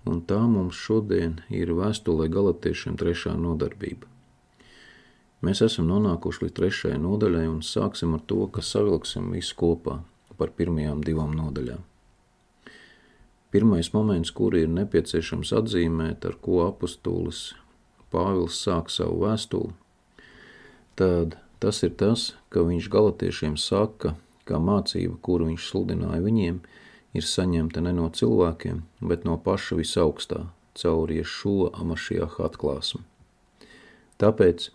un tā mums šodien ir vēstulē Galatiešiem 3. nodarbība. Mēs esam nonākuši līdz 3. nodaļai un sāksim ar to, ka savilksim visu kopā par pirmajām 2 nodaļām. Pirmais moments, kuru ir nepieciešams atzīmēt, ar ko apostolis Pāvils sāk savu vēstuli, tad tas ir tas, ka viņš galatiešiem saka, ka mācība, kuru viņš sludināja viņiem, ir saņemta ne no cilvēkiem, bet no paša visaugstā, caur Ješua Amašiaha atklāsmi. Tāpēc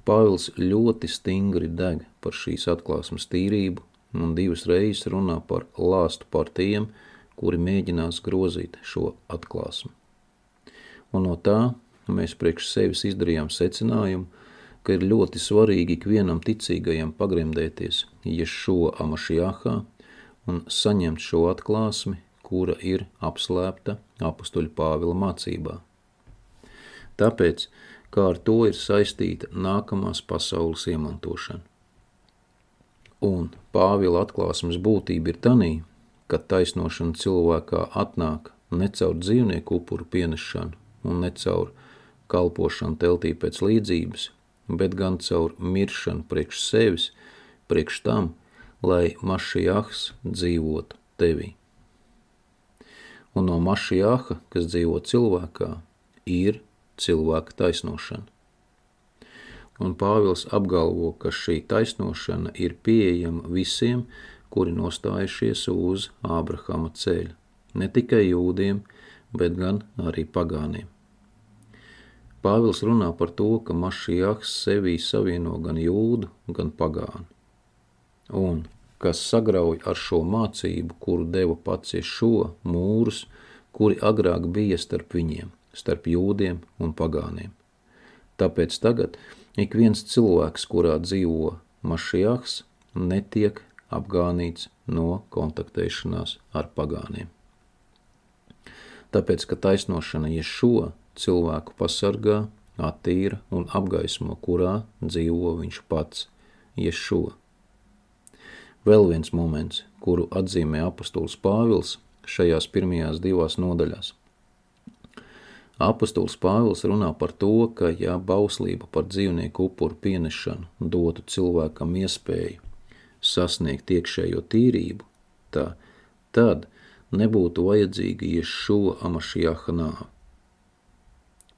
Pāvils ļoti stingri deg par šīs atklāsmes tīrību un 2 reizes runā par lāstu par tiem, kuri mēģinās grozīt šo atklāsmi. Un no tā mēs priekš sevis izdarījām secinājumu, ka ir ļoti svarīgi ikvienam ticīgajam pagremdēties Ješua Amašiahā un saņemt šo atklāsmi, kura ir apslēpta apostoļa Pāvila mācībā. Tāpēc, kā ar to ir saistīta nākamās pasaules iemantošana. Un Pāvila atklāsmes būtība ir tanī, ka taisnošana cilvēkā atnāk ne caur dzīvnieku upuru pienešanu un ne caur kalpošanu teltī pēc līdzības, bet gan caur miršanu priekš sevis, priekš tam, lai Mašiahs dzīvotu tevī. Un no Mašiaha, kas dzīvo cilvēkā, ir cilvēka taisnošana. Un Pāvils apgalvo, ka šī taisnošana ir pieejama visiem, kuri nostājušies uz Ābrahama ceļa, ne tikai jūdiem, bet gan arī pagāniem. Pāvils runā par to, ka Mašiahs sevī savieno gan jūdu, gan pagānu. Un kas sagrauj ar šo mācību, kuru deva pats Ješua, mūrus, kuri agrāk bija starp viņiem, starp jūdiem un pagāniem. Tāpēc tagad ik viens cilvēks, kurā dzīvo Mašiahs, netiek apgānīts no kontaktēšanās ar pagāniem. Tāpēc, ka taisnošana Ješua cilvēku pasargā, attīra un apgaismo, kurā dzīvo viņš pats, Ješua. Vēl viens moments, kuru atzīmē apostols Pāvils šajās pirmajās 2 nodaļās. Apostols Pāvils runā par to, ka ja bauslība par dzīvnieku upuru pienešanu dotu cilvēkam iespēju sasniegt iekšējo tīrību, tad nebūtu vajadzīga Ješua Amašiaha nāve.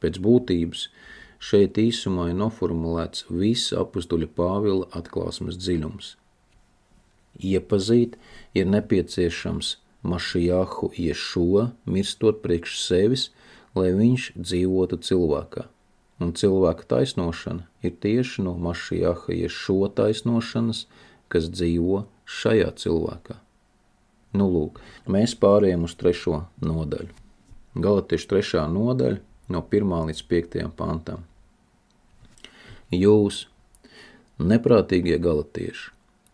Pēc būtības šeit īsumā ir noformulēts viss apostoļa Pāvila atklāsmes dziļums. Iepazīt ir nepieciešams Mašiahu Ješua, mirstot priekš sevis, lai viņš dzīvotu cilvēkā. Un cilvēka taisnošana ir tieši no Mašiaha Ješua taisnošanas, kas dzīvo šajā cilvēkā. Nu lūk, mēs pārējām uz 3. nodaļu. Galatiešu 3. nodaļa no 1. līdz 5. pantam. Jūs, neprātīgie galatieši,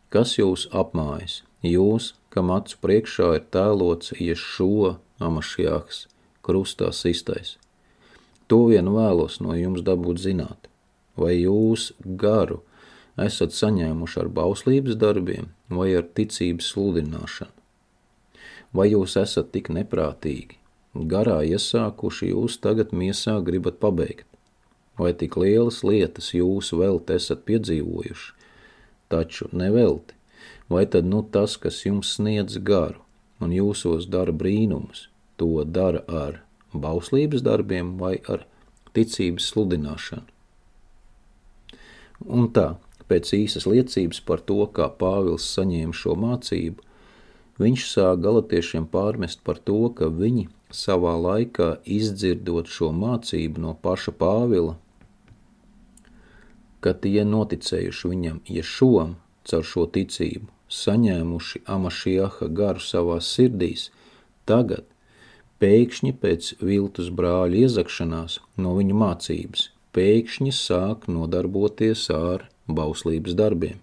kas jūs apmājas, jūs, kam acu priekšā ir tēlots Ješua Amašiahs, krustā sistais. To vien vēlos no jums dabūt zināt, vai jūs garu esat saņēmuši ar bauslības darbiem vai ar ticības sludināšanu. Vai jūs esat tik neprātīgi, garā iesākuši jūs tagad miesā gribat pabeigt? Vai tik lielas lietas jūs velti esat piedzīvojuši? Taču nevelti. Vai tad tas, kas jums sniedz garu un jūsos dara brīnumus, to dara ar bauslības darbiem vai ar ticības sludināšanu? Un tā, pēc īsas liecības par to, kā Pāvils saņēma šo mācību, viņš sāk galatiešiem pārmest par to, ka viņi savā laikā izdzirdot šo mācību no paša Pāvila, ka tie noticējuši viņam Ješuam caur šo ticību, saņēmuši Amašiaha garu savās sirdīs, tagad pēkšņi pēc viltus brāļu iezakšanās no viņu mācības, pēkšņi sāk nodarboties ar bauslības darbiem.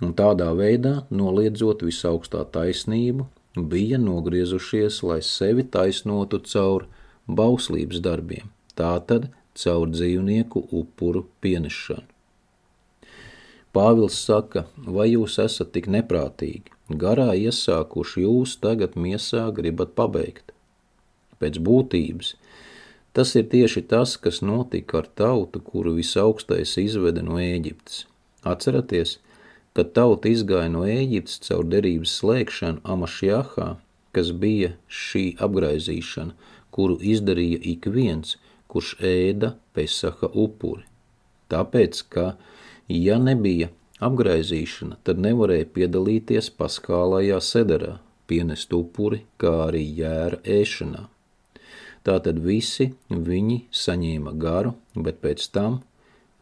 Un tādā veidā, noliedzot visaugstā taisnību, bija nogriezušies, lai sevi taisnotu caur bauslības darbiem, tātad caur dzīvnieku upuru pienešanu. Pāvils saka, vai jūs esat tik neprātīgi, garā iesākuši jūs tagad miesā gribat pabeigt? pēc būtības. Tas ir tieši tas, kas notika ar tautu, kuru Visaugstais izveda no Ēģiptes. Atceraties, kad tauta izgāja no Ēģiptes caur derības slēgšanu Amašjahā, kas bija šī apgraizīšana, kuru izdarīja ik viens, kurš ēda Pesaha upuri. Tāpēc, ka, ja nebija apgraizīšana, tad nevarēja piedalīties paskālajā sederā, pienest upuri, kā arī jēra ēšanā. Tātad visi viņi saņēma garu, bet pēc tam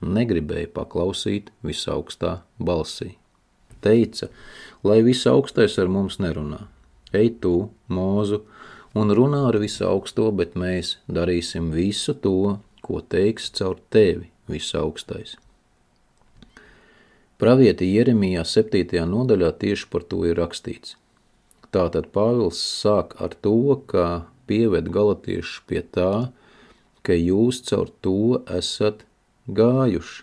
negribēja paklausīt Visaugstā balsī. Teica, lai Visaugstais ar mums nerunā. Ej tu, Mūzu, un runā ar Visaugsto, bet mēs darīsim visu to, ko teiks caur tevi, Visaugstais. Pravieti Jeremijā 7. nodaļā tieši par to ir rakstīts. Tātad Pāvils sāk ar to, ka pieved galatiešus pie tā, ka jūs caur to esat gājuši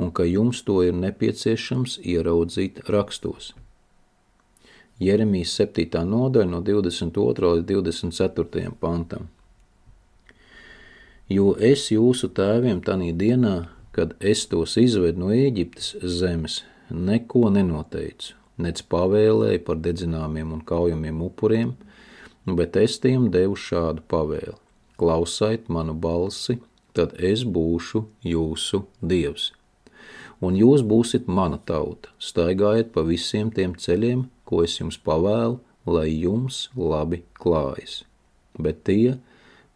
un ka jums to ir nepieciešams ieraudzīt rakstos. Jeremijas 7. nodaļa no 22. līdz 24. pantam. Jo es jūsu tēviem tanī dienā, kad es tos izvedu no Ēģiptes zemes, neko nenoteicu, nec pavēlēju par dedzināmiem un kaujamiem upuriem, bet es tiem devu šādu pavēli. Klausait manu balsi, tad es būšu jūsu Dievs. Un jūs būsit mana tauta, staigājiet pa visiem tiem ceļiem, ko es jums pavēlu, lai jums labi klājas. Bet tie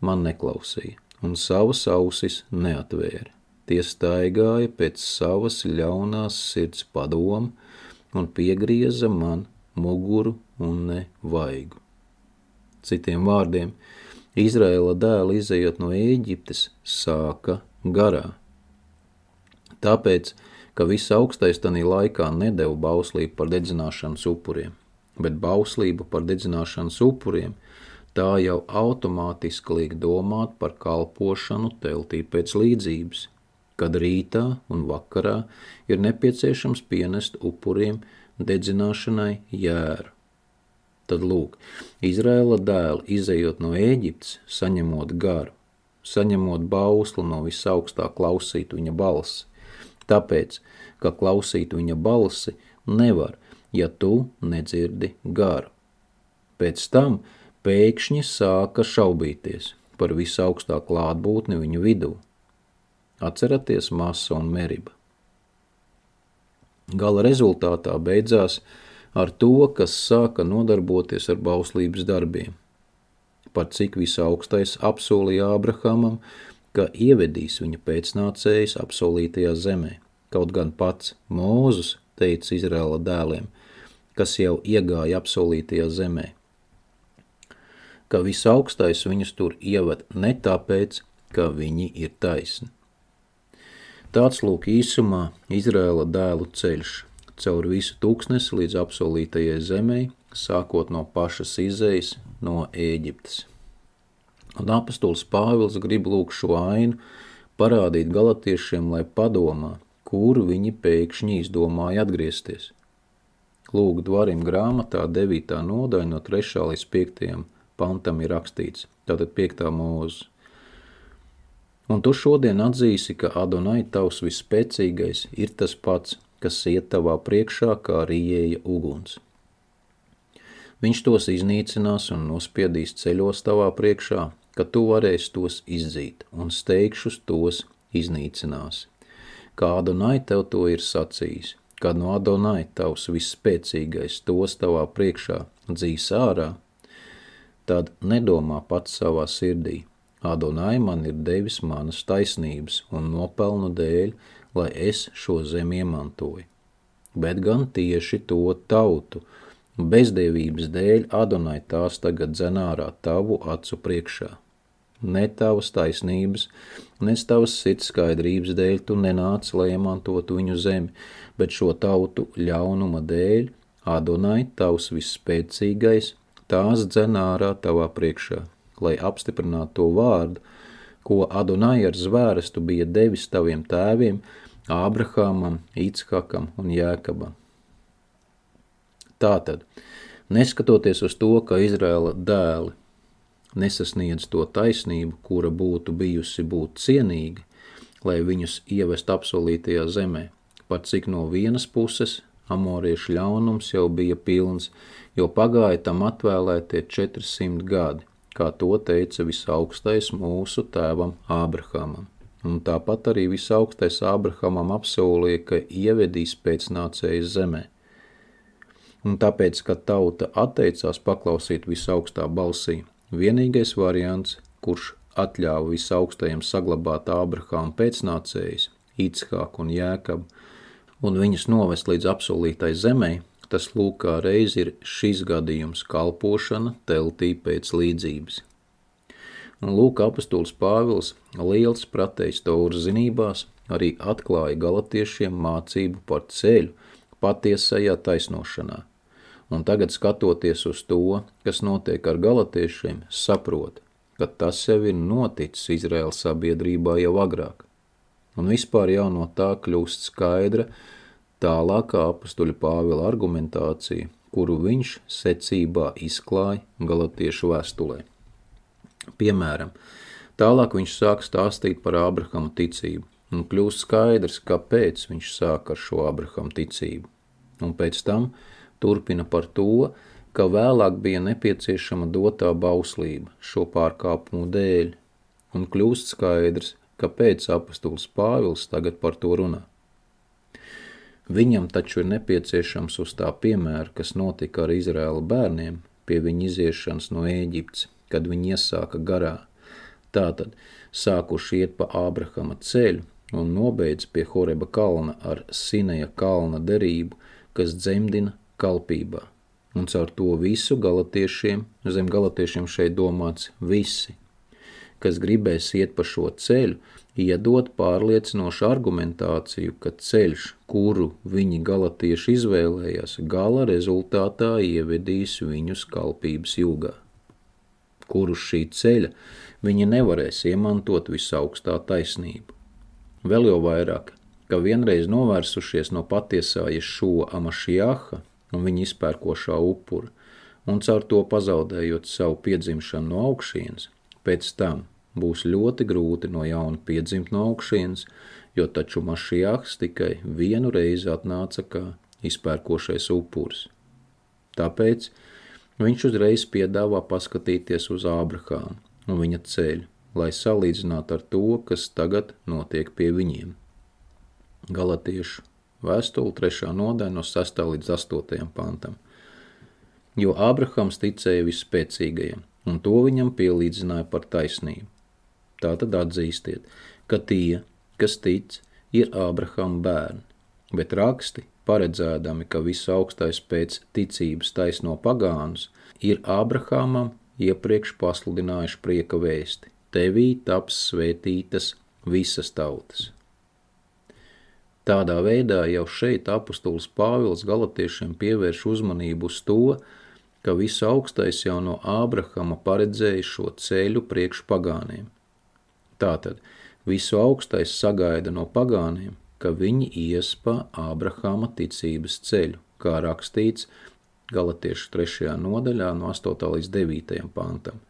man neklausīja, un savas ausis neatvēra. Tie staigāja pēc savas ļaunās sirds padomu un piegrieza man muguru un ne vaigu. Citiem vārdiem, Izraēla dēli izejot no Ēģiptes sāka garā. Tāpēc, ka Visaugstais tanī laikā nedeva bauslību par dedzināšanas upuriem, bet bauslību par dedzināšanas upuriem tā jau automātiski liek domāt par kalpošanu teltī pēc līdzības, kad rītā un vakarā ir nepieciešams pienest upuriem dedzināšanai jēru. Tad lūk, Izraēla dēli izejot no Ēģiptes, saņemot garu, saņemot bauslu no Visaugstā klausīt viņa balsi. Tāpēc, ka klausīt viņa balsi nevar, ja tu nedzirdi garu. Pēc tam pēkšņi sāka šaubīties par Visaugstā klātbūtni viņu vidū. Atceraties Masa un Meriba. Gala rezultātā beidzās ar to, kas sāka nodarboties ar bauslības darbiem, par cik Visaugstais apsolīja Ābrahamam, ka ievedīs viņa pēcnācējus apsolītajā zemē, kaut gan pats Mūzus teica Izraēla dēliem, kas jau iegāja apsolītajā zemē, ka Visaugstais viņus tur ieved ne tāpēc, ka viņi ir taisni. Tāds lūk īsumā Izraēla dēlu ceļš, caur visu tūkstnesi līdz apsolītajai zemei, sākot no pašas izejas no Ēģiptes. Un apostols Pāvils grib lūk šo ainu parādīt galatiešiem, lai padomā, kur viņi pēkšņi izdomāja atgriezties. Lūk, Dvarim grāmatā 9. nodaļa no 3. līdz 5. pantam ir rakstīts, tātad 5. mūzes. Un tu šodien atzīsi, ka Adonai tavs visspēcīgais ir tas pats, kas iet tavā priekšā kā rījēja uguns. Viņš tos iznīcinās un nospiedīs ceļos tavā priekšā, ka tu varēsi tos izdzīt un steigšus tos iznīcinās. Kā Adonai tev to ir sacījis, kad no Adonai tavs visspēcīgais tos tavā priekšā dzīs ārā, tad nedomā pats savā sirdī. Adonai man ir devis manas taisnības un nopelnu dēļ, lai es šo zemi iemantoju. Bet gan tieši to tautu, bezdievības dēļ Adonai tās tagad dzen ārā tavu acu priekšā. Ne tavas taisnības, ne tavas sirds skaidrības dēļ tu nenāc, lai iemantotu viņu zemi, bet šo tautu ļaunuma dēļ Adonai tavs visspēcīgais tās dzen ārā tavā priekšā, lai apstiprinātu to vārdu, ko Adonai ar zvērestu bija devis taviem tēviem, Ābrahamam, Ichakam un Jēkabam. Tātad, neskatoties uz to, ka Izraēla dēli nesasniedz to taisnību, kura būtu bijusi būt cienīga, lai viņus ievest apsolītajā zemē, pat cik no vienas puses amoriešu ļaunums jau bija pilns, jo pagāja tam atvēlētie 400 gadi, kā to teica visaugstais mūsu tēvam Ābrahamam. Un tāpat arī visaugstais Ābrahamam apsolīja, ka ievedīs pēcnācējus zemē. Un tāpēc, ka tauta atteicās paklausīt visaugstā balsī, vienīgais variants, kurš atļāva visaugstajiem saglabāt Ābrahama pēcnācējus, Ichāku un Jēkabu, un viņus novest līdz apsolītai zemei, tas lūk kā reiz ir šis gadījums kalpošana teltī pēc līdzības. Un lūk, apostols Pāvils liels pratējs Toras zinībās arī atklāja galatiešiem mācību par ceļu patiesajā taisnošanā. Un tagad skatoties uz to, kas notiek ar galatiešiem, saprot, ka tas jau ir noticis Izraēlas sabiedrībā jau agrāk. Un vispār jau no tā kļūst skaidra tālākā apostoļa Pāvila argumentācija, kuru viņš secībā izklāja galatiešu vēstulē. Piemēram, tālāk viņš sāk stāstīt par Ābrahama ticību, un kļūst skaidrs, kāpēc viņš sāk ar šo Ābrahama ticību. Un pēc tam turpina par to, ka vēlāk bija nepieciešama dotā bauslība šo pārkāpumu dēļ, un kļūst skaidrs, kāpēc apostols Pāvils tagad par to runā. Viņam taču ir nepieciešams uz tā piemēra, kas notika ar Izraēla bērniem pie viņa iziešanas no Ēģiptes, kad viņi iesāka garā. Tātad sākuši iet pa Ābrahama ceļu un nobeidz pie Horeba kalna ar Sineja kalna derību, kas dzemdina kalpībā. Un caur to visu galatiešiem, zem galatiešiem šeit domāts visi, kas gribēs iet pa šo ceļu, iedot pārliecinošu argumentāciju, ka ceļš, kuru viņi galatieši izvēlējās, gala rezultātā ievedīs viņus kalpības jūgā, kurus šī ceļa viņi nevarēs iemantot visaugstā taisnību. Vēl jau vairāk, ka vienreiz novērsušies no patiesā Ješua Amašiaha un viņa izpērkošā upura, un caur to pazaudējot savu piedzimšanu no augšienes, pēc tam būs ļoti grūti no jauna piedzimt no augšienes, jo taču Mašiahs tikai vienu reizi atnāca kā izpērkošais upuris. Tāpēc viņš uzreiz piedāvā paskatīties uz Ābrahāmu un viņa ceļu, lai salīdzinātu ar to, kas tagad notiek pie viņiem. Galatiešu vēstule 3. nodaļa no 6. līdz 8. pantam. Jo Ābrahams ticēja visspēcīgajam, un to viņam pielīdzināja par taisnību. Tātad atzīstiet, ka tie, kas tic, ir Ābrahama bērni, bet raksti, paredzēdami, ka visaugstais pēc ticības taisno pagānus, ir Ābrahamam iepriekš pasludinājuši prieka vēsti. Tevī taps svētītas visas tautas. Tādā veidā jau šeit apostols Pāvils galatiešiem pievērš uzmanību uz to, ka visaugstais jau no Ābrahama paredzēja šo ceļu priekš pagāniem. Tātad visu augstais sagaida no pagāniem, ka viņi ies pa Ābrahama ticības ceļu, kā rakstīts Galatiešu 3. nodaļā no 8. līdz 9. pantam.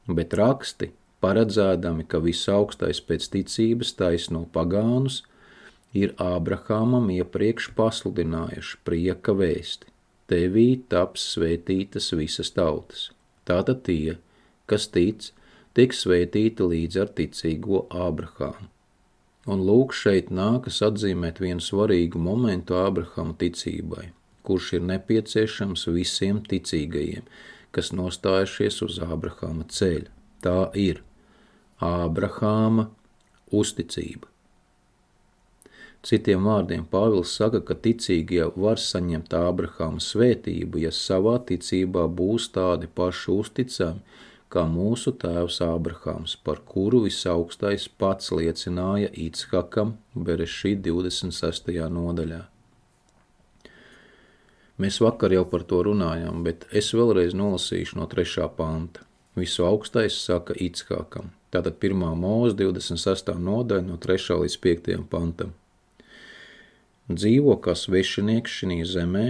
Bet raksti, paredzēdami, ka visaugstais pēc ticības taisno pagānus, ir Ābrahamam iepriekš pasludinājuši prieka vēsti. Tevī taps svētītas visas tautas. Tātad tie, kas tic, tiks svētīti līdz ar ticīgo Ābrahāmu. Un lūk, šeit nākas atzīmēt vienu svarīgu momentu Ābrahama ticībai, kurš ir nepieciešams visiem ticīgajiem, kas nostājušies uz Ābrahama ceļa. Tā ir Ābrahāma uzticība. Citiem vārdiem Pāvils saka, ka ticīgie var saņemt Ābrahāma svētību, ja savā ticībā būs tādi paši uzticami, kā mūsu tēvs Ābrahāms, par kuru visaugstais pats liecināja Ichakam Berešīt 26. nodaļā. Mēs vakar jau par to runājām, bet es vēlreiz nolasīšu no 3. panta. Visu augstais saka Ichakam. Tātad 1. mūzes 26. nodaļa no 3. līdz 5. pantam. Dzīvo kā svešinieks šī zemē,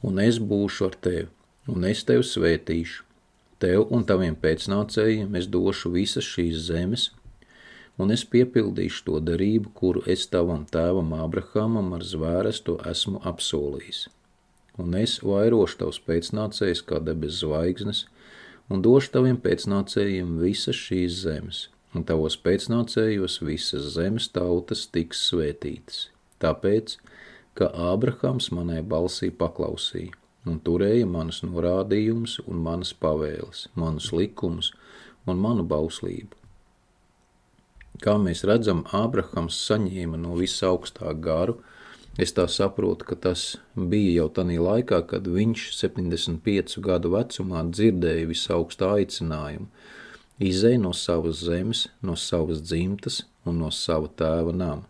un es būšu ar tevi, un es tevi svētīšu. Tev un taviem pēcnācējiem es došu visas šīs zemes, un es piepildīšu to derību, kuru es tavam tēvam Ābrahamam ar zvērestu esmu apsolījis. Un es vairošu tavus pēcnācējus kā debes zvaigznes, un došu taviem pēcnācējiem visas šīs zemes, un tavos pēcnācējos visas zemes tautas tiks svētītas, tāpēc, ka Ābrahams manai balsī paklausīja, un turēja manus norādījumus un manas pavēles, manus likumus un manu bauslību. Kā mēs redzam, Ābrahams saņēma no visaugstā garu. Es tā saprotu, ka tas bija jau tanī laikā, kad viņš 75 gadu vecumā dzirdēja visaugstā aicinājumu, izej no savas zemes, no savas dzimtas un no sava tēva nama.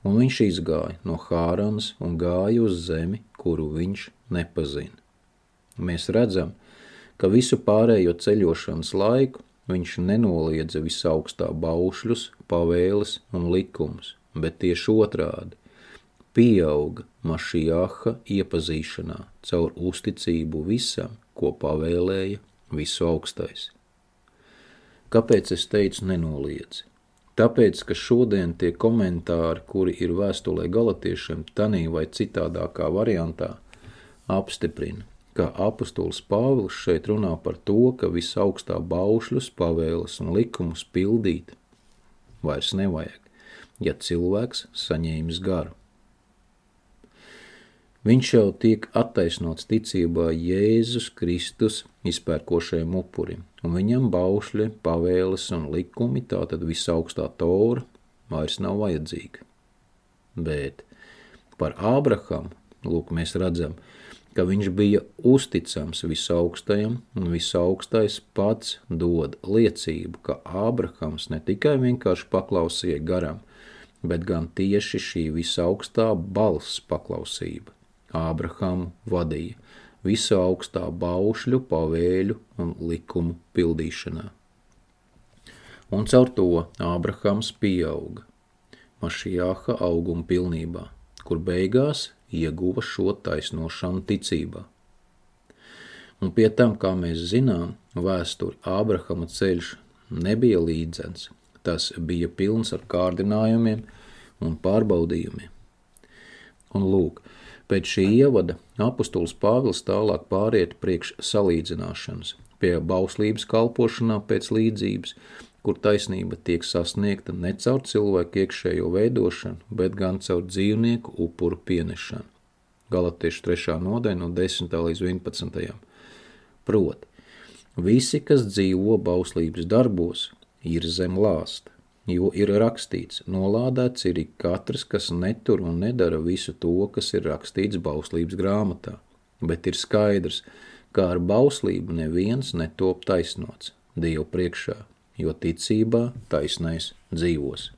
Un viņš izgāja no Hāranas un gāja uz zemi, kuru viņš nepazina. Mēs redzam, ka visu pārējo ceļošanas laiku viņš nenoliedza visaugstā baušļus, pavēles un likumus, bet tieši otrādi pieauga Mašijāha iepazīšanā caur uzticību visam, ko pavēlēja visu augstais. Kāpēc es teicu nenoliedzi? Tāpēc, ka šodien tie komentāri, kuri ir vēstulē galatiešiem tanī vai citādākā variantā, apstiprina, ka apustulis Pāvils šeit runā par to, ka visaugstā baušļus, pavēles un likumus pildīt vairs nevajag, ja cilvēks saņēmis garu. Viņš jau tiek attaisnots ticībā Jēzus Kristus izpērkošajam upurim, un viņam baušļi, pavēles un likumi, tātad visaugstā Tora, vairs nav vajadzīga. Bet par Ābrahamu, lūk, mēs redzam, ka viņš bija uzticams visaugstajam, un visaugstais pats dod liecību, ka Ābrahams ne tikai vienkārši paklausīja garam, bet gan tieši šī visaugstā balss paklausība Ābrahamu vadīja visu augstā baušļu, pavēļu un likumu pildīšanā. Un caur to Ābrahams pieauga Mašijāha auguma pilnībā, kur beigās ieguva šo taisnošanu ticībā. Un pie tam, kā mēs zinām, vēsturi Ābrahama ceļš nebija līdzens, tas bija pilns ar kārdinājumiem un pārbaudījumiem. Un lūk, pēc šī ievada apustulis Pāvils tālāk pāriet priekš salīdzināšanas, pie bauslības kalpošanā pēc līdzības, kur taisnība tiek sasniegta ne caur cilvēku iekšējo veidošanu, bet gan caur dzīvnieku upuru pienešanu. Galatiešu 3. nodaļa no 10. līdz 11. Proti, visi, kas dzīvo bauslības darbos, ir zem lāsta, jo ir rakstīts, nolādēts ir ik katrs, kas netur un nedara visu to, kas ir rakstīts bauslības grāmatā, bet ir skaidrs, ka ar bauslību neviens netop taisnots Dievu priekšā, jo ticībā taisnais dzīvos.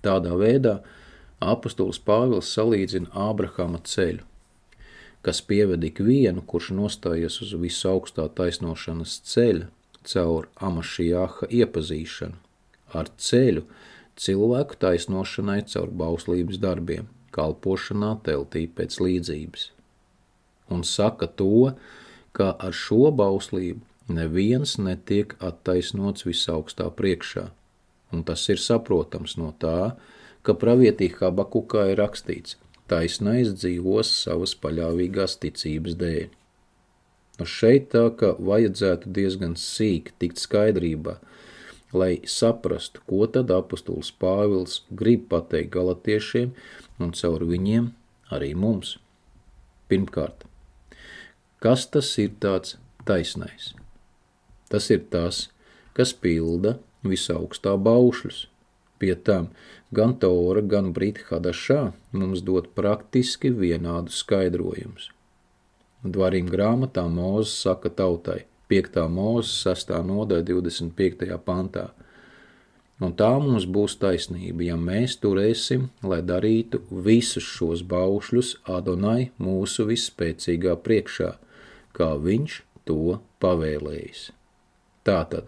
Tādā veidā apustulis Pāvils salīdzina Ābrahama ceļu, kas pieved ikvienu, kurš nostājies uz visu augstā taisnošanas ceļa caur Mašijāha iepazīšanu, ar ceļu cilvēku taisnošanai caur bauslības darbiem, kalpošanā teltī pēc līdzības. Un saka to, ka ar šo bauslību neviens netiek attaisnots visaugstā priekšā, un tas ir saprotams no tā, ka pravietī Habakukā ir rakstīts, taisnais dzīvos savas paļāvīgās ticības dēļ. Nu šeit tā, ka vajadzētu diezgan sīk tikt skaidrībā, lai saprastu, ko tad apustulis Pāvils grib pateikt galatiešiem un caur viņiem arī mums. Pirmkārt, kas tas ir tāds taisnais? Tas ir tas, kas pilda visaugstā baušļus. Pie tam gan Tora, gan Brit Hadašā mums dod praktiski vienādu skaidrojumus. Dvarīm grāmatā Mūzes saka tautai, 5. Mūzes 6. nodaļa 25. pantā. Un tā mums būs taisnība, ja mēs turēsim, lai darītu visus šos baušļus Adonai mūsu visspēcīgā priekšā, kā viņš to pavēlējis. Tātad,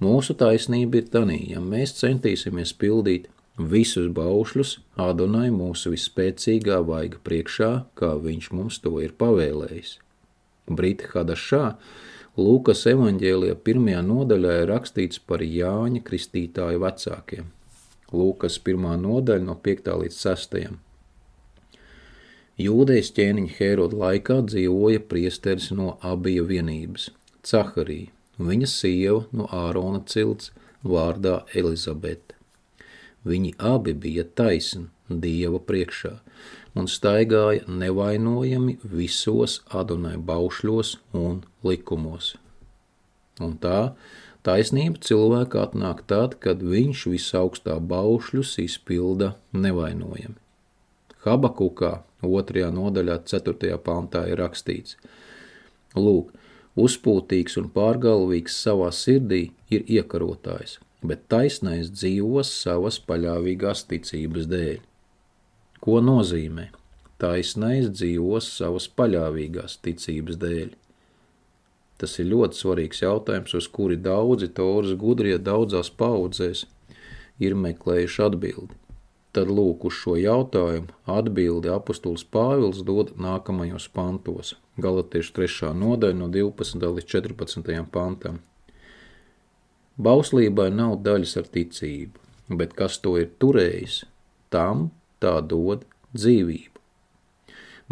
mūsu taisnība ir tanī, ja mēs centīsimies pildīt visus baušļus Adonai mūsu visspēcīgā vaiga priekšā, kā viņš mums to ir pavēlējis. Brita Hadašā Lūkas evaņģēlijā 1. nodaļā ir rakstīts par Jāņa Kristītāja vecākiem. Lūkas 1. nodaļa no 5. līdz 6. Jūdejas ķēniņa Hēroda laikā dzīvoja priesteris no Abija vienības, Caharija, un viņa sieva no Ārona cilts vārdā Elizabete. Viņi abi bija taisni Dieva priekšā un staigāja nevainojami visos Adonai baušļos un likumos. Un tā taisnība cilvēka atnāk tad, kad viņš visaugstā baušļus izpilda nevainojami. Habakukā 2. nodaļā 4. pantā ir rakstīts: Lūk, uzpūtīgs un pārgalvīgs savā sirdī ir iekarotājs, bet taisnais dzīvos savas paļāvīgās ticības dēļ. Ko nozīmē? Taisnais dzīvos savas paļāvīgās ticības dēļ. Tas ir ļoti svarīgs jautājums, uz kuri daudzi Toras gudrie daudzās paudzēs ir meklējuši atbildi. Tad lūk, uz šo jautājumu atbildi apustulis Pāvils dod nākamajos pantos. Galatiešu 3. nodaļa no 12. līdz 14. pantam. Bauslībai nav daļas ar ticību, bet kas to ir turējis, tam tā dod dzīvību.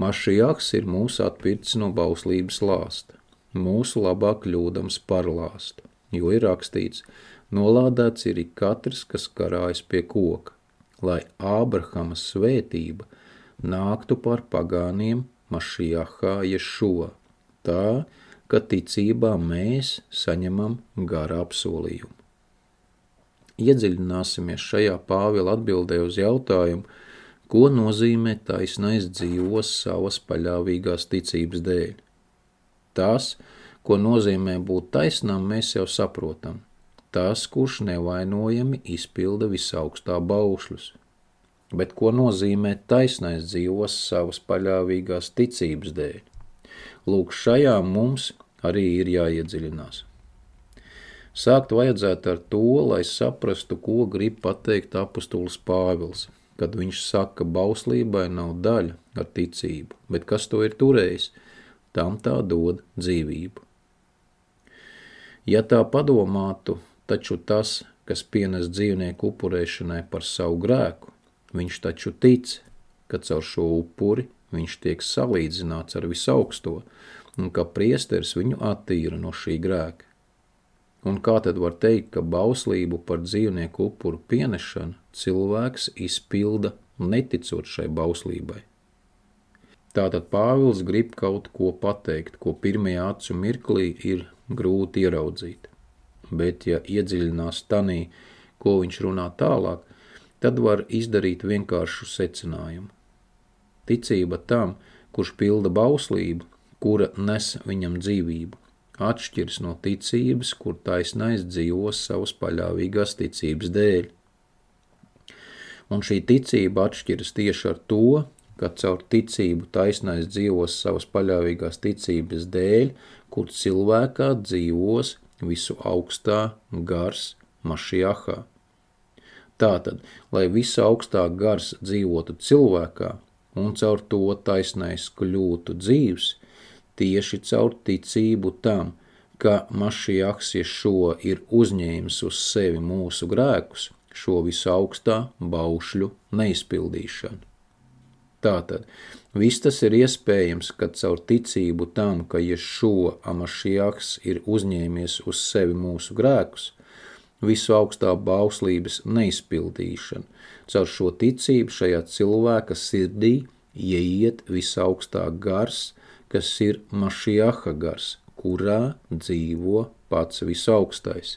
Mašijaks ir mūsu atpircis no bauslības lāsta, mūsu labā kļūdams par lāstu, jo ir rakstīts: nolādēts ir ik katrs, kas karājas pie koka, lai Ābrahama svētība nāktu par pagāniem Mašijahā Ješua, tā, ka ticībā mēs saņemam gara apsolījumu. Iedziļināsimies šajā Pāvila atbildē uz jautājumu, ko nozīmē taisnais dzīvos savas paļāvīgās ticības dēļ. Tas, ko nozīmē būt taisnām, mēs jau saprotam. Tas, kurš nevainojami izpilda visaugstā baušļus. Bet ko nozīmē taisnais dzīvos savas paļāvīgās ticības dēļ? Lūk, šajā mums arī ir jāiedziļinās. Sākt vajadzētu ar to, lai saprastu, ko grib pateikt apustulis Pāvils, kad viņš saka, bauslībai nav daļa ar ticību, bet kas to ir turējis, tam tā dod dzīvību. Ja tā padomātu, taču tas, kas pienes dzīvnieku upurēšanai par savu grēku, viņš taču tic, ka caur šo upuri viņš tiek salīdzināts ar visaugsto, un ka priesteris viņu attīra no šī grēka. Un kā tad var teikt, ka bauslību par dzīvnieku upuru pienešanu cilvēks izpilda neticot šai bauslībai? Tātad Pāvils grib kaut ko pateikt, ko pirmajā acu mirklī ir grūti ieraudzīt. Bet ja iedziļinās tanī, ko viņš runā tālāk, tad var izdarīt vienkāršu secinājumu. Ticība tam, kurš pilda bauslību, kura nes viņam dzīvību, atšķiras no ticības, kur taisnais dzīvos savas paļāvīgās ticības dēļ. Un šī ticība atšķiras tieši ar to, ka caur ticību taisnais dzīvos savas paļāvīgās ticības dēļ, kur cilvēkā dzīvos visu augstā gars Mašijahā. Tātad, lai visu augstā gars dzīvotu cilvēkā un caur to taisnais kļūtu dzīvs, tieši caur ticību tam, ka Mašijahs Ješua ir uzņēmis uz sevi mūsu grēkus, šo visu augstā baušļu neizpildīšanu. Tātad, viss tas ir iespējams, ka caur ticību tam, ka Ješua Mašijahs ir uzņēmies uz sevi mūsu grēkus, visu augstā bauslības neizpildīšanu. Caur šo ticību šajā cilvēka sirdī ieiet visaugstā gars, kas ir Mašijaha gars, kurā dzīvo pats visaugstais.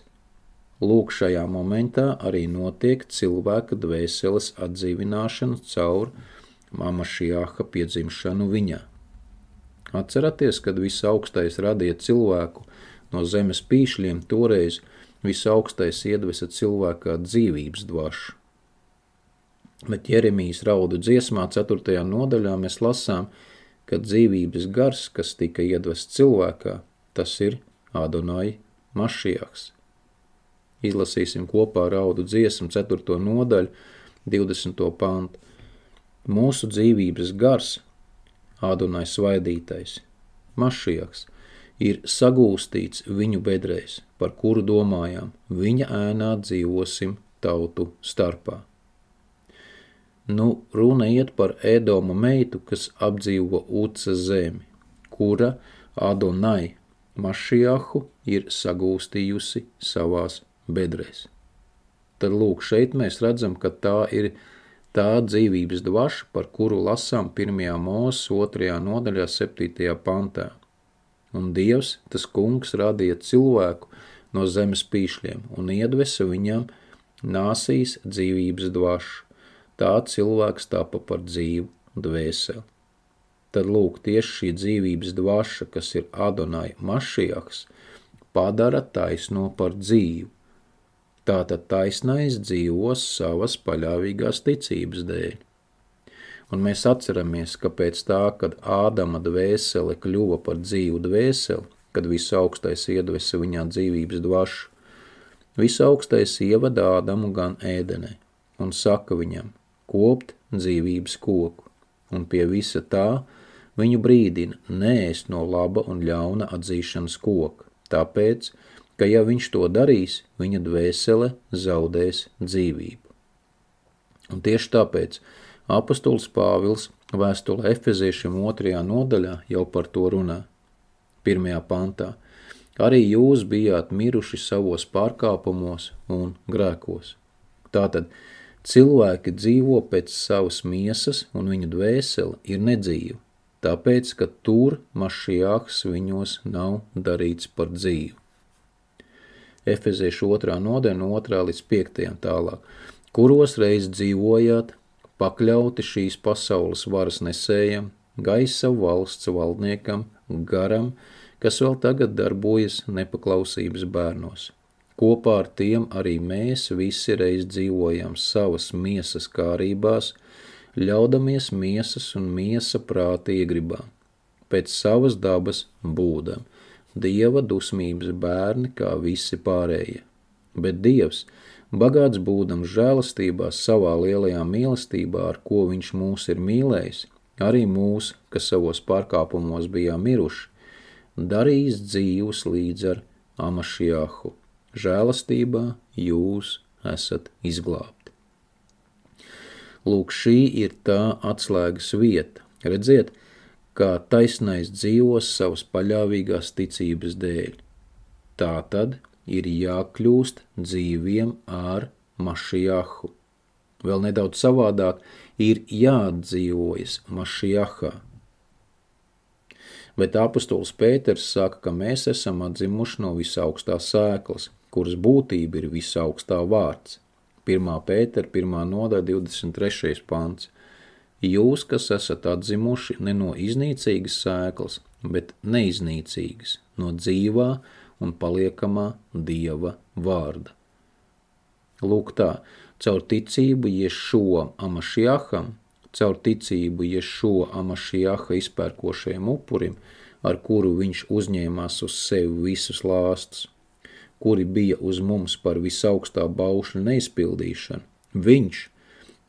Lūk, šajā momentā arī notiek cilvēka dvēseles atdzīvināšana caur Mašijaha piedzimšanu viņā. Atceraties, kad visaugstais radīja cilvēku no zemes pīšļiem, toreiz visaugstais iedvesa cilvēkā dzīvības dvašu. Bet Jeremijas raudu dziesmā 4. nodaļā mēs lasām, ka dzīvības gars, kas tika iedvests cilvēkā, tas ir Adonai Mašijahs. Izlasīsim kopā raudu dziesmu 4. nodaļu, 20. pantu. Mūsu dzīvības gars, Adonai svaidītais, Mašijahs, ir sagūstīts viņu bedrēs, par kuru domājām, viņa ēnā dzīvosim tautu starpā. Nu, runa iet par Ēdoma meitu, kas apdzīvo Uca zemi, kura Adonai Mašiahu ir sagūstījusi savās bedrēs. Tad lūk, šeit mēs redzam, ka tā ir tā dzīvības dvaša, par kuru lasām 1. Mūzes 2. nodaļā 7. pantā. Un Dievs, tas kungs, radīja cilvēku no zemes pīšļiem un iedvesa viņam nāsīs dzīvības dvašu. Tā cilvēks tapa par dzīvu dvēseli. Tad lūk, tieši šī dzīvības dvaša, kas ir Adonai Mašiahs, padara taisno par dzīvu. Tātad taisnais dzīvos savas paļāvīgās ticības dēļ. Un mēs atceramies, ka pēc tā, kad Ādama dvēsele kļuva par dzīvu dvēseli, kad Visaugstais iedvesa viņā dzīvības dvašu, Visaugstais ievada Ādamu gan ēdenē un saka viņam, kopt dzīvības koku, un pie visa tā viņu brīdina neēst no laba un ļauna atzīšanas koka, tāpēc, ka ja viņš to darīs, viņa dvēsele zaudēs dzīvību. Un tieši tāpēc apostols Pāvils vēstulē Efeziešiem 2. nodaļā jau par to runā. 1. pantā. Arī jūs bijāt miruši savos pārkāpumos un grēkos. Tātad cilvēki dzīvo pēc savas miesas un viņu dvēsele ir nedzīva, tāpēc, ka tur Mašiahs viņos nav darīts par dzīvu. Efeziešu 2. nodaļa no 2. līdz 5. tālāk, kuros reiz dzīvojāt, pakļauti šīs pasaules varas nesējam, gaisa valsts valdniekam, garam, kas vēl tagad darbojas nepaklausības bērnos. Kopā ar tiem arī mēs visi reiz dzīvojam savas miesas kārībās, ļaudamies miesas un miesa prāta iegribām, pēc savas dabas būdam, Dieva dusmības bērni kā visi pārējie. Bet Dievs, bagāts būdams žēlastībā savā lielajā mīlestībā, ar ko viņš mūs ir mīlējis, arī mūs, kas savos pārkāpumos bijām miruši, darīs dzīvus līdz ar Amašiahu. Žēlastībā jūs esat izglābti. Lūk, šī ir tā atslēgas vieta. Redziet, kā taisnais dzīvos savas paļāvīgās ticības dēļ. Tā tad ir jākļūst dzīviem ar Mašiahu. Vēl nedaudz savādāk ir jāatdzīvojas Mašiahā. Bet apostols Pēters saka, ka mēs esam atzimuši no visaugstā sēklas, kuras būtība ir visaugstā vārds. 1. Pētera 1. nodaļa 23. pants. Jūs, kas esat atzimuši ne no iznīcīgas sēklas, bet neiznīcīgas, no dzīvā un paliekamā Dieva vārda. Lūk tā, caur ticību Ješua Amašiaham, caur ticību Ješua Amašiaha izpērkošajam upurim, ar kuru viņš uzņēmās uz sevi visus lāstus, kuri bija uz mums par visaugstā baušļa neizpildīšanu, viņš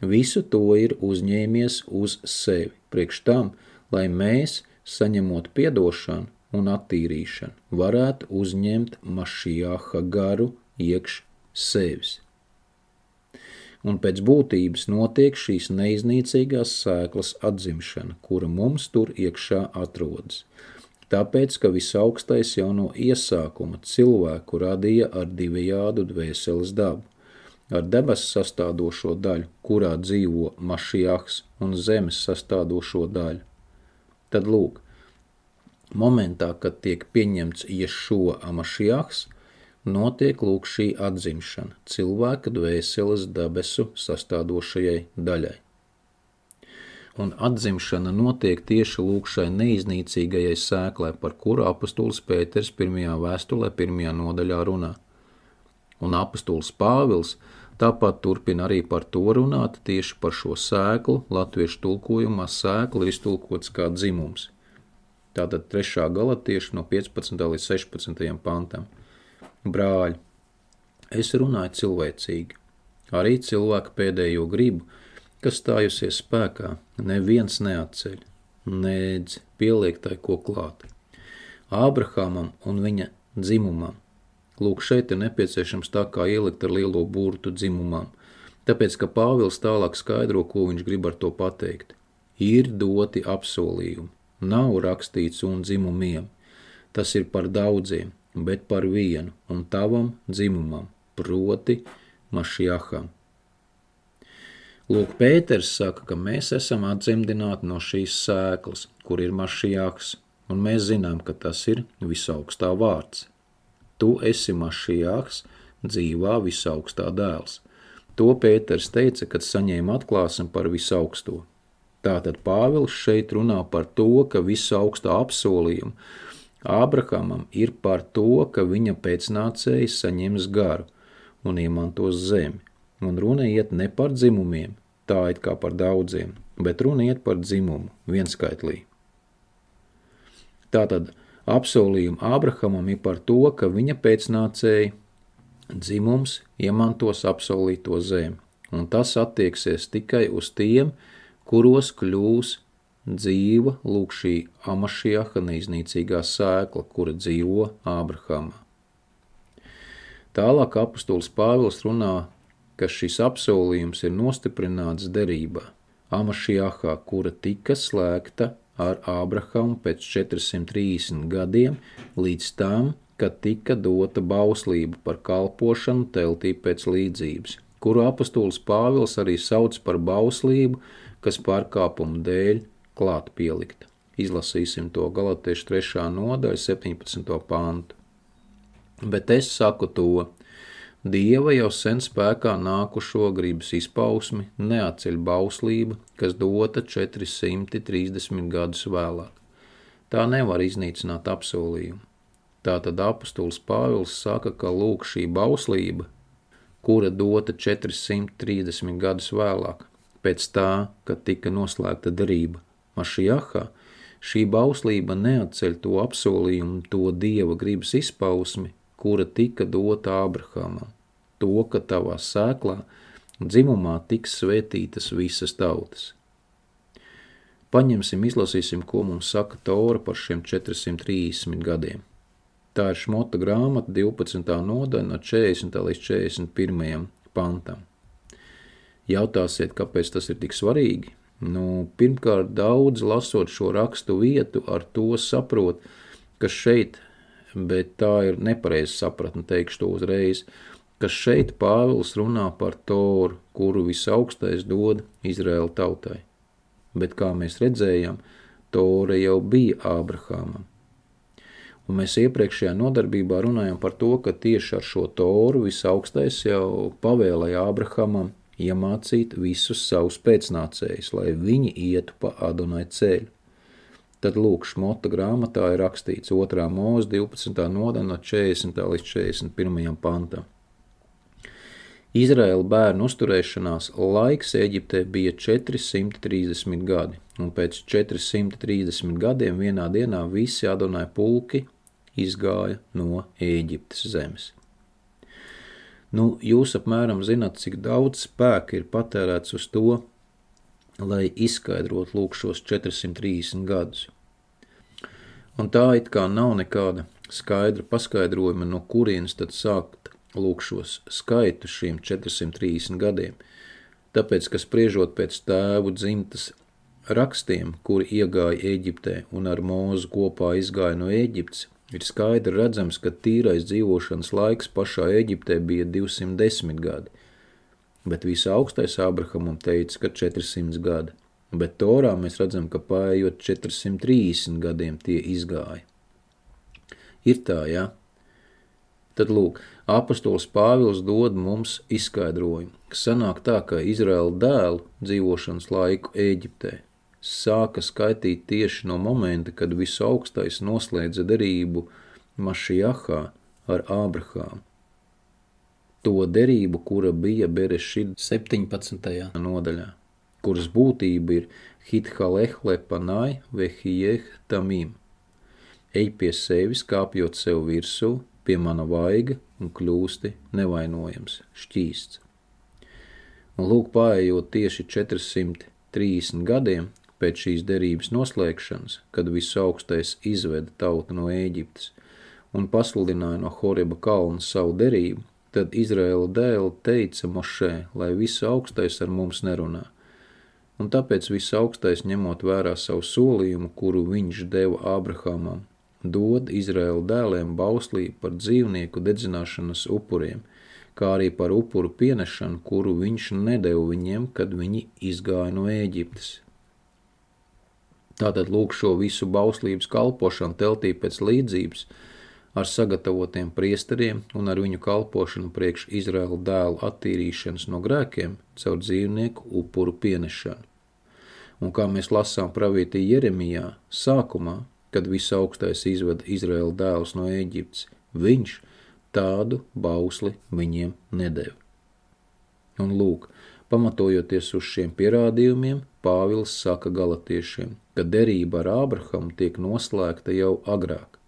visu to ir uzņēmies uz sevi, priekš tam, lai mēs, saņemot piedošanu un attīrīšanu, varētu uzņemt Mašiaha garu iekš sevis. Un pēc būtības notiek šīs neiznīcīgās sēklas atzimšana, kura mums tur iekšā atrodas. Tāpēc, ka Visaugstais jau no iesākuma cilvēku radīja ar divējādu dvēseles dabu, ar debesu sastādošo daļu, kurā dzīvo Mašiahs, un zemes sastādošo daļu. Tad lūk, momentā, kad tiek pieņemts Ješua Amašiahs, notiek lūk šī atzimšana cilvēka dvēseles debesu sastādošajai daļai. Un atzimšana notiek tieši lūk šai neiznīcīgajai sēklai, par kuru apostols Pēters 1. vēstulē 1. nodaļā runā. Un apostols Pāvils tāpat turpina arī par to runāt, tieši par šo sēklu, latviešu tulkojumā sēkla ir iztulkots kā dzimums. Tātad 3. galatiešu no 15. līdz 16. pantam. Brāļi, es runāju cilvēcīgi, arī cilvēka pēdējo gribu, kas stājusies spēkā, neviens neatceļ, nedz pieliek tai ko klāt. Ābrahamam un viņa dzimumam. Lūk, šeit ir nepieciešams tā kā ielikt ar lielo burtu dzimumam, tāpēc, ka Pāvils tālāk skaidro, ko viņš grib ar to pateikt. Ir doti apsolījumi, nav rakstīts un dzimumiem, tas ir par daudziem, bet par vienu un tavam dzimumam, proti Mašiaham. Lūk, Pēters saka, ka mēs esam atdzemdināti no šīs sēklas, kur ir Mašiahs, un mēs zinām, ka tas ir visaugstā vārds. Tu esi Mašiahs, dzīvā visaugstā dēls. To Pēters teica, kad saņēma atklāsmi par visaugsto. Tātad Pāvils šeit runā par to, ka visaugstā apsolījuma Ābrahamam ir par to, ka viņa pēcnācējs saņems garu un iemantos zemi. Un runa iet ne par dzimumiem, tā it kā par daudziem, bet runa iet par dzimumu, vienskaitlī. Tātad apsolījumi Ābrahamam ir par to, ka viņa pēcnācēji dzimums iemantos apsolīto zemi, un tas attieksies tikai uz tiem, kuros kļūs dzīva lūk šī Mašiaha neiznīcīgā sēkla, kura dzīvo Ābrahamā. Tālāk apustulis Pāvils runā, ka šis apsolījums ir nostiprināts derībā, Mašiahā, kura tika slēgta ar Ābrahamu pēc 430 gadiem līdz tam, kad tika dota bauslība par kalpošanu teltī pēc līdzības, kuru apustulis Pāvils arī sauc par bauslību, kas pārkāpumu dēļ klāt pielikta. Izlasīsim to Galatiešu 3. nodaļa 17. pantu. Bet es saku to, Dieva jau sen spēkā nākušo gribas izpausmi neatceļ bauslība, kas dota 430 gadus vēlāk. Tā nevar iznīcināt apsolījumu. Tātad apustulis Pāvils saka, ka lūk šī bauslība, kura dota 430 gadus vēlāk, pēc tā, kad tika noslēgta derība Mašiahā, šī bauslība neatceļ to apsolījumu, to Dieva gribas izpausmi, kura tika dota Ābrahamam, to, ka tavā sēklā dzimumā tiks svētītas visas tautas. Paņemsim, izlasīsim, ko mums saka Tora par šiem 430 gadiem. Tā ir Šmota grāmata 12. nodaļa no 40. līdz 41. pantam. Jautāsiet, kāpēc tas ir tik svarīgi? Pirmkārt, daudz lasot šo rakstu vietu, ar to saprot, ka šeit, bet tā ir nepareiza sapratne, teikšu to uzreiz, ka šeit Pāvils runā par Toru, kuru visaugstais dod Izraēla tautai. Bet, kā mēs redzējām, Tora jau bija Ābrahamam. Un mēs iepriekšējā nodarbībā runājam par to, ka tieši ar šo Toru visaugstais jau pavēlēja Ābrahamam iemācīt visus savus pēcnācējus, lai viņi ietu pa Adonai ceļu. Tad lūk, Šmota grāmatā ir rakstīts 2. Mūzes 12. nodaļa no 40. līdz 41. pantam. Izraēla bērnu uzturēšanās laiks Eģiptē bija 430 gadi, un pēc 430 gadiem vienā dienā visi Adonai pulki izgāja no Ēģiptes zemes. Jūs apmēram zināt, cik daudz spēka ir patērēts uz to, lai izskaidrot lūk šos 430 gadus. Un tā it kā nav nekāda skaidra paskaidrojuma, no kurienes tad sākt lūk šos skaitus šiem 430 gadiem, tāpēc, ka spriežot pēc tēvu dzimtas rakstiem, kuri iegāja Eģiptē un ar Mūzu kopā izgāja no Eģiptes, ir skaidri redzams, ka tīrais dzīvošanas laiks pašā Eģiptē bija 210 gadi. Bet visaugstais Ābrahamam teica, ka 400 gadi, bet Torā mēs redzam, ka paējot 430 gadiem tie izgāja. Ir tā, ja? Tad lūk, apostols Pāvils dod mums izskaidrojumu, ka sanāk tā, ka Izraēla dēlu dzīvošanas laiku Ēģiptē sāka skaitīt tieši no momenta, kad visaugstais noslēdza derību Mašiahā ar Ābrahāmu. To derību, kura bija Berešit 17. nodaļā, kuras būtība ir Hithaleh panai vehijeh tamim. Ej pie sevis, kāpjot sev virsū, pie mana vaiga un kļūsti nevainojams, šķīsts. Un lūk, paējot tieši 430 gadiem, pēc šīs derības noslēgšanas, kad Visaugstais izveda tautu no Ēģiptes un pasludināja no Horeba kalna savu derību, tad Izraēla dēli teica Mošē, lai Visaugstais ar mums nerunā. Un tāpēc Visaugstais, ņemot vērā savu solījumu, kuru viņš deva Ābrahamam, dod Izraēla dēliem bauslību par dzīvnieku dedzināšanas upuriem, kā arī par upuru pienešanu, kuru viņš nedeva viņiem, kad viņi izgāja no Ēģiptes. Tātad lūk šo visu bauslības kalpošanu teltī pēc līdzības ar sagatavotiem priesteriem un ar viņu kalpošanu priekš Izraēla dēlu attīrīšanas no grēkiem caur dzīvnieku upuru pienešanu. Un kā mēs lasām pravītī Jeremijā, sākumā, kad Visaugstais izveda Izraēla dēlus no Ēģiptes, viņš tādu bausli viņiem nedeva. Un lūk, pamatojoties uz šiem pierādījumiem, Pāvils saka galatiešiem, ka derība ar Ābrahamu tiek noslēgta jau agrāk.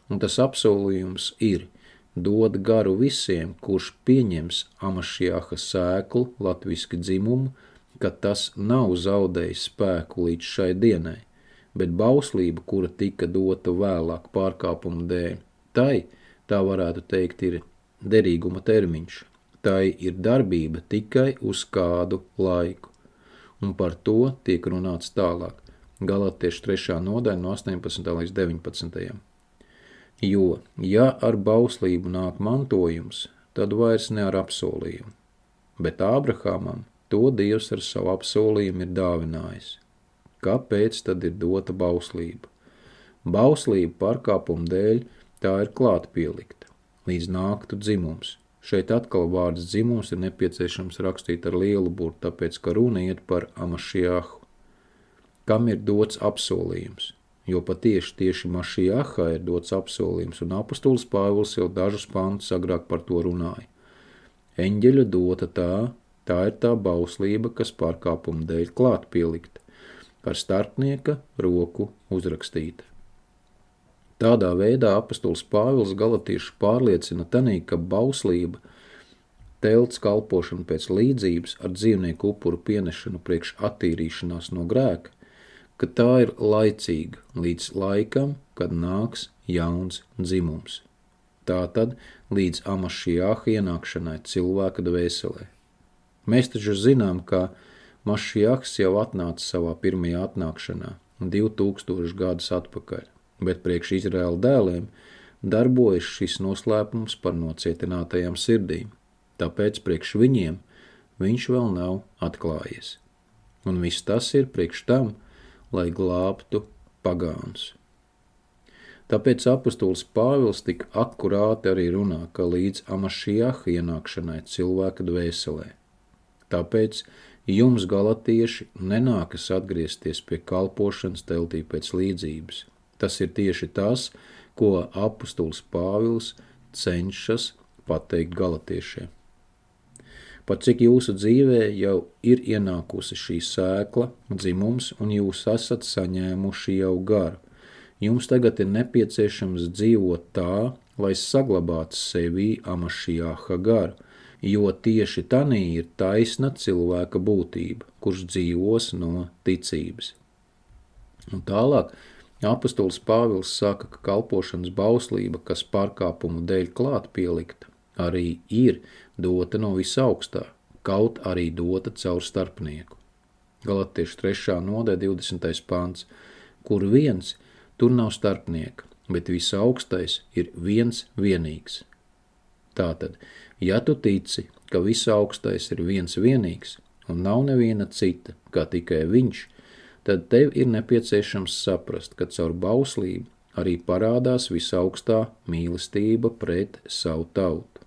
Un tas apsolījums ir dod garu visiem, kurš pieņems Amašiaha sēklu, latviski dzimumu, ka tas nav zaudējis spēku līdz šai dienai, bet bauslība, kura tika dota vēlāk pārkāpumu dēļ, tai, tā varētu teikt, ir derīguma termiņš. Tai ir darbība tikai uz kādu laiku. Un par to tiek runāts tālāk. Galatiešu 3. nodaļa no 18. līdz 19. Jo, ja ar bauslību nāk mantojums, tad vairs ne ar apsolījumu. Bet Ābrahamam to Dievs ar savu apsolījumu ir dāvinājis. Kāpēc tad ir dota bauslība? Bauslība pārkāpumu dēļ tā ir klāt pielikta, līdz nāktu dzimums. Šeit atkal vārds dzimums ir nepieciešams rakstīt ar lielu burtu, tāpēc, ka runa iet par Amašiahu, kam ir dots apsolījums, jo tieši Mašiahā ir dots apsolījums, un apostols Pāvils jau dažus pantus agrāk par to runāja. Eņģeļa dota tā ir tā bauslība, kas pārkāpumu dēļ klāt pielikta, ar starpnieka roku uzrakstīta. Tādā veidā apostols Pāvils galatiešu pārliecina tanī, ka bauslība, telts kalpošana pēc līdzības ar dzīvnieku upuru pienešanu priekš attīrīšanās no grēka, ka tā ir laicīga līdz laikam, kad nāks jauns dzimums. Tātad līdz Amašiaha ienākšanai cilvēka dvēselē. Mēs taču zinām, ka Mašiahs jau atnāca savā pirmajā atnākšanā 2000 gadus atpakaļ, bet priekš Izraēla dēliem darbojas šis noslēpums par nocietinātajām sirdīm, tāpēc priekš viņiem viņš vēl nav atklājies. Un viss tas ir priekš tam, lai glābtu pagānus. Tāpēc apostols Pāvils tik akurāti arī runā, ka līdz Amašiaha ienākšanai cilvēka dvēselē. Tāpēc jums, galatieši, nenākas atgriezties pie kalpošanas teltī pēc līdzības. Tas ir tieši tas, ko apostols Pāvils cenšas pateikt galatiešiem. Pat cik jūsu dzīvē jau ir ienākusi šī sēkla, dzimums, un jūs esat saņēmuši jau garu. Jums tagad ir nepieciešams dzīvot tā, lai saglabātu sevī Amašiaha garu, jo tieši tanī ir taisna cilvēka būtība, kurš dzīvos no ticības. Un tālāk apostols Pāvils saka, ka kalpošanas bauslība, kas pārkāpumu dēļ klāt pielikta, arī ir dota no visaugstā, kaut arī dota caur starpnieku. Galatiešu 3. nodaļa 20. pants, kur viens, tur nav starpnieka, bet visaugstais ir viens vienīgs. Tātad, ja tu tici, ka visaugstais ir viens vienīgs un nav neviena cita, kā tikai viņš, tad tev ir nepieciešams saprast, ka caur bauslību arī parādās visaugstā mīlestība pret savu tautu.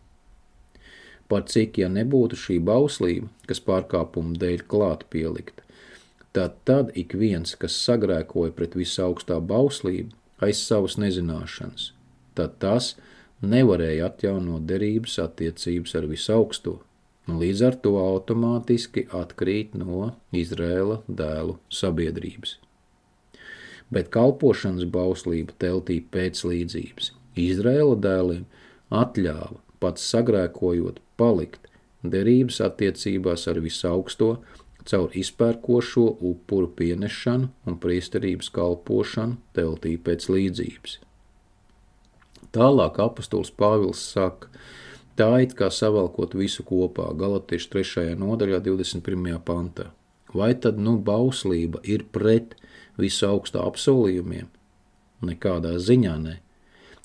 Par cik, ja nebūtu šī bauslība, kas pārkāpumu dēļ klāt pielikta, tad ik viens, kas sagrēkoja pret visaugstā bauslību aiz savas nezināšanas, tad tas nevarēja atjaunot derības attiecības ar visaugsto, un līdz ar to automātiski atkrīt no Izraēla dēlu sabiedrības. Bet kalpošanas bauslība teltī pēc līdzības Izraēla dēliem atļāva, pats sagrēkojot, palikt derības attiecībās ar visaugsto, caur izpērkošo upuru pienešanu un priesterības kalpošanu teltī pēc līdzības. Tālāk apostols Pāvils saka, tā it kā savalkot visu kopā, Galatiešu 3. nodaļā 21. pantā. Vai tad bauslība ir pret visu augstā apsolījumiem? Nekādā ziņā ne.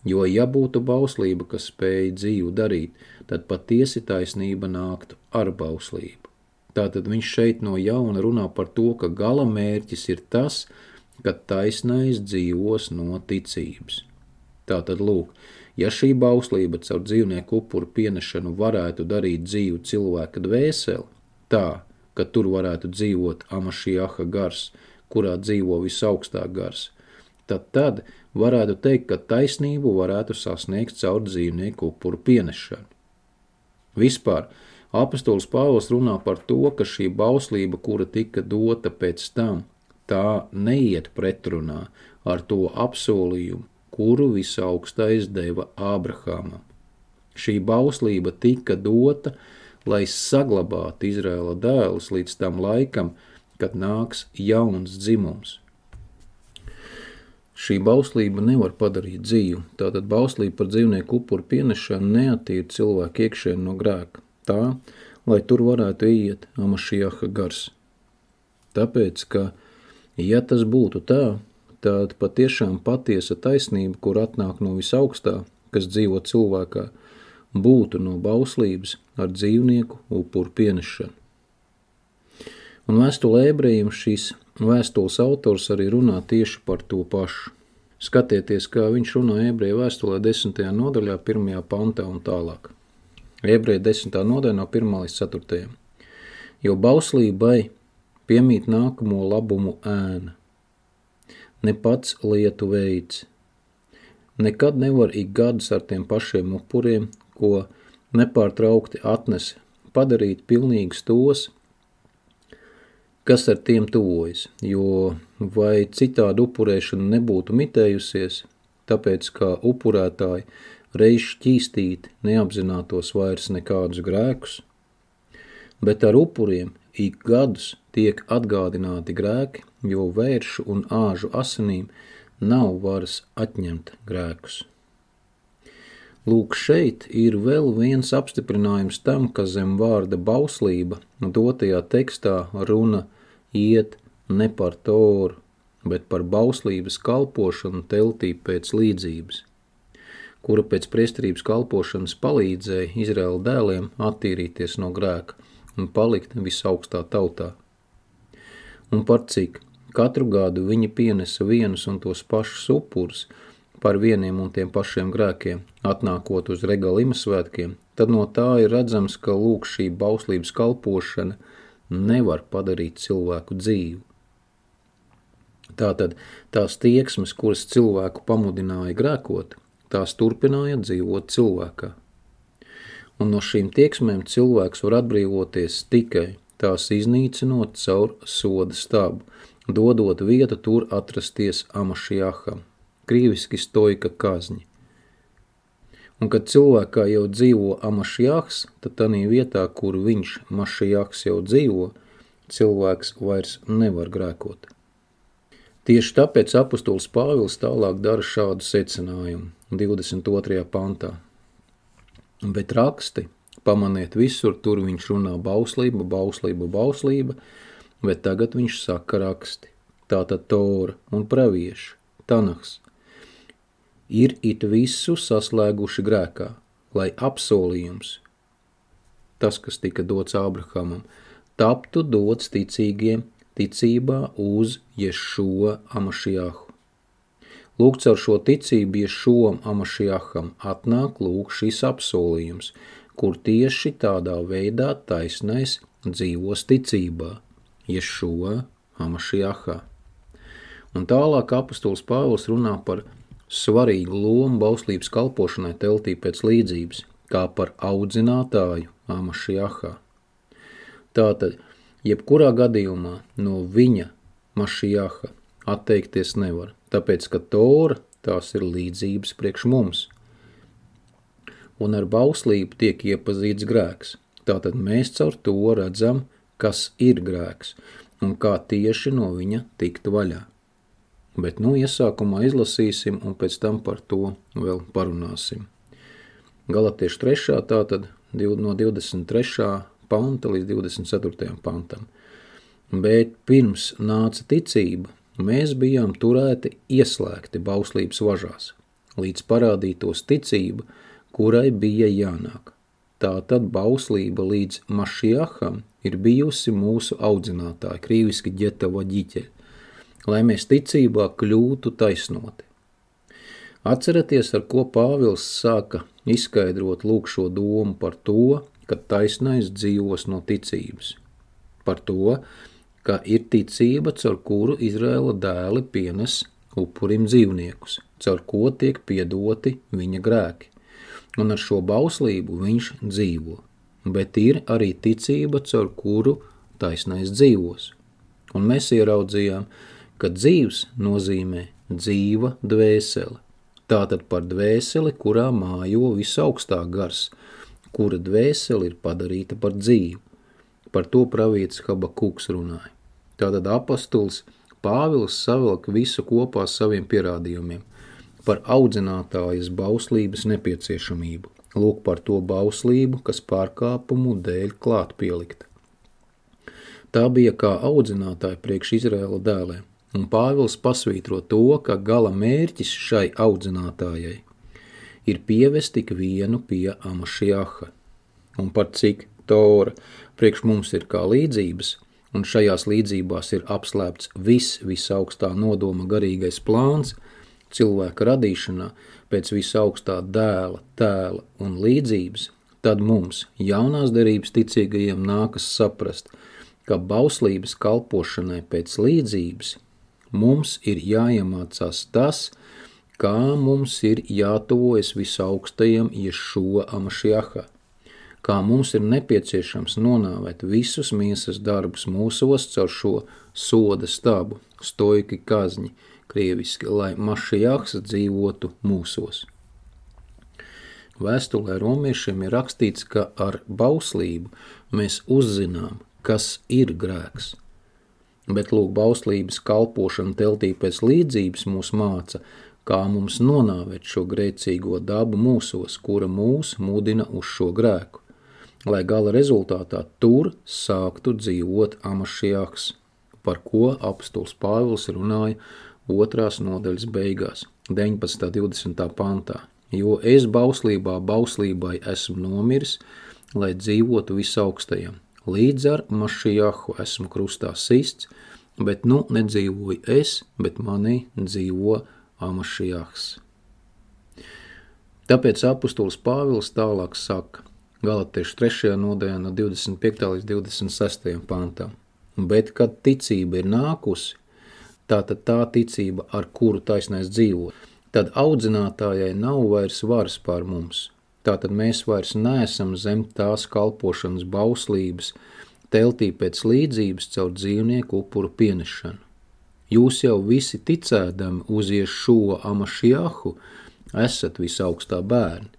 Jo, ja būtu bauslība, kas spēja dzīvu darīt, tad patiesi taisnība nāktu ar bauslību. Tātad viņš šeit no jauna runā par to, ka gala mērķis ir tas, ka taisnais dzīvos no ticības. Tātad lūk, ja šī bauslība caur dzīvnieku upuru pienešanu varētu darīt dzīvu cilvēka dvēseli, tā, ka tur varētu dzīvot Amašiaha gars, kurā dzīvo visaugstāk gars, tad varētu teikt, ka taisnību varētu sasniegt caur dzīvnieku upuru pienešanu. Vispār, apostols Pāvils runā par to, ka šī bauslība, kura tika dota pēc tam, tā neiet pretrunā ar to apsolījumu, kuru visaugstais deva Ābrahamam. Šī bauslība tika dota, lai saglabātu Izraēla dēlus līdz tam laikam, kad nāks jauns dzimums. Šī bauslība nevar padarīt dzīvu, tātad bauslība par dzīvnieku upuru pienešanu neattīra cilvēku iekšēni no grēka, tā, lai tur varētu iet Amašiaha gars. Tāpēc, ka, ja tas būtu tā, tad patiešām patiesa taisnība, kur atnāk no visaugstā, kas dzīvo cilvēkā, būtu no bauslības ar dzīvnieku upuru pienešanu. Un vēstule ebrejiem šīs vēstules autors arī runā tieši par to pašu. Skatieties, kā viņš runā ebreju vēstulē 10. nodaļā 1. pantā un tālāk. Ebreju 10. nodaļā no 1. līdz 4. Jo bauslībai piemīt nākamo labumu ēna, ne pats lietu veids. Nekad nevar ik gadus ar tiem pašiem upuriem, ko nepārtraukti atnesa, padarīt pilnīgus tos, kas ar tiem tuvojas, jo vai citādi upurēšana nebūtu mitējusies, tāpēc kā upurētāji reiz šķīstīti neapzinātos vairs nekādus grēkus, bet ar upuriem ik gadus tiek atgādināti grēki, jo vēršu un āžu asinīm nav varas atņemt grēkus. Lūk, šeit ir vēl viens apstiprinājums tam, ka zem vārda bauslība dotajā tekstā runa iet ne par Toru, bet par bauslības kalpošanu teltī pēc līdzības, kura pēc priesterības kalpošanas palīdzēja Izraēla dēliem attīrīties no grēka un palikt visaugstā tautā. Un par cik katru gadu viņi pienesa vienus un tos pašus upurus par vieniem un tiem pašiem grēkiem, atnākot uz regalima svētkiem, tad no tā ir redzams, ka lūk šī bauslības kalpošana nevar padarīt cilvēku dzīvu. Tātad tās tieksmes, kuras cilvēku pamudināja grēkot, tās turpināja dzīvot cilvēkā. Un no šīm tieksmēm cilvēks var atbrīvoties tikai tās iznīcinot caur soda stabu, dodot vietu tur atrasties Amašiaham, krīviski stoika kazņi. Un kad cilvēkā jau dzīvo Amašiahs, tad tanī vietā, kur viņš, Mašiahs, jau dzīvo, cilvēks vairs nevar grēkot. Tieši tāpēc apostols Pāvils tālāk dara šādu secinājumu 22. pantā. Bet raksti, pamaniet visur, tur viņš runā bauslība, bauslība, bauslība, bet tagad viņš saka raksti, tātad Tora un pravieši, Tanahs, ir it visu saslēguši grēkā, lai apsolījums, tas, kas tika dots Ābrahamam, taptu dots ticīgiem ticībā uz Ješua Amašiahu. Lūk, caur šo ticību Ješuam Amašiaham atnāk lūk šis apsolījums, kur tieši tādā veidā taisnais dzīvos ticībā, Ješua Amašiahā. Un tālāk apostols Pāvils runā par svarīgu lomu bauslības kalpošanai teltī pēc līdzības, kā par audzinātāju Amašiahā. Tātad, jebkurā gadījumā no viņa Mašiaha atteikties nevar, tāpēc, ka Tora tās ir līdzības priekš mums. Un ar bauslību tiek iepazīts grēks. Tātad mēs caur to redzam, kas ir grēks un kā tieši no viņa tikt vaļā. Bet iesākumā izlasīsim un pēc tam par to vēl parunāsim. Galatiešu 3. tātad no 23. panta līdz 24. pantam. Bet pirms nāca ticība, mēs bijām turēti ieslēgti bauslības važās, līdz parādītos ticība, kurai bija jānāk. Tātad bauslība līdz Mašiaham ir bijusi mūsu audzinātāja, krīviski ģeta vaģiķeļ, lai mēs ticībā kļūtu taisnoti. Atceraties, ar ko Pāvils sāka izskaidrot lūk šo domu par to, ka taisnais dzīvos no ticības. Par to, ka ir ticība, caur kuru Izraēla dēli pienes upurim dzīvniekus, caur ko tiek piedoti viņa grēki. Un ar šo bauslību viņš dzīvo. Bet ir arī ticība, caur kuru taisnais dzīvos. Un mēs ieraudzījām, ka dzīvs nozīmē dzīva dvēsele. Tātad par dvēseli, kurā mājo visaugstāk gars, kura dvēseli ir padarīta par dzīvu. Par to pravietis Habakuks runāja. Tātad apostols Pāvils savilka visu kopā saviem pierādījumiem par audzinātājas bauslības nepieciešamību. Lūk par to bauslību, kas pārkāpumu dēļ klāt pielikta. Tā bija kā audzinātāja priekš Izraēla dēlēm, un Pāvils pasvītro to, ka gala mērķis šai audzinātājai ir pievest tik vienu pie Amašiaha. Un par cik Tora priekš mums ir kā līdzības, un šajās līdzībās ir apslēpts visaugstā nodoma garīgais plāns, cilvēka radīšanā pēc visaugstā dēla, tēla un līdzības, tad mums, jaunās derības ticīgajiem, nākas saprast, ka bauslības kalpošanai pēc līdzības mums ir jāiemācās tas, kā mums ir jātuvojas visaugstajam Ješua Amašiahā, kā mums ir nepieciešams nonāvēt visus miesas darbus mūsos caur šo soda stabu, stoiki kazņi, krieviski, lai Mašiahs dzīvotu mūsos. Vēstulē romiešiem ir rakstīts, ka ar bauslību mēs uzzinām, kas ir grēks. Bet lūk, bauslības kalpošana teltī pēc līdzības mūs māca, kā mums nonāvēt šo grēcīgo dabu mūsos, kura mūs mudina uz šo grēku, lai gala rezultātā tur sāktu dzīvot Amašiahs, par ko apostols Pāvils runāja 2. nodaļas beigās, 19. 20. pantā. Jo es bauslībai esmu nomiris, lai dzīvotu visaugstajam. Līdz ar Mašiahu esmu krustā sists, bet nedzīvoju es, bet manī dzīvo Amašiahs. Tāpēc apostols Pāvils tālāk saka, Galatiešu 3. nodaļā no 25. līdz 26. pantam. Bet, kad ticība ir nākusi, tātad tā ticība, ar kuru taisnais dzīvo, tad audzinātājai nav vairs varas pār mums. Tātad mēs vairs neesam zem tās kalpošanas bauslības, teltī pēc līdzības caur dzīvnieku upuru pienešanu. Jūs jau visi ticēdami uz Ješua Amašiahu esat visaugstā bērni.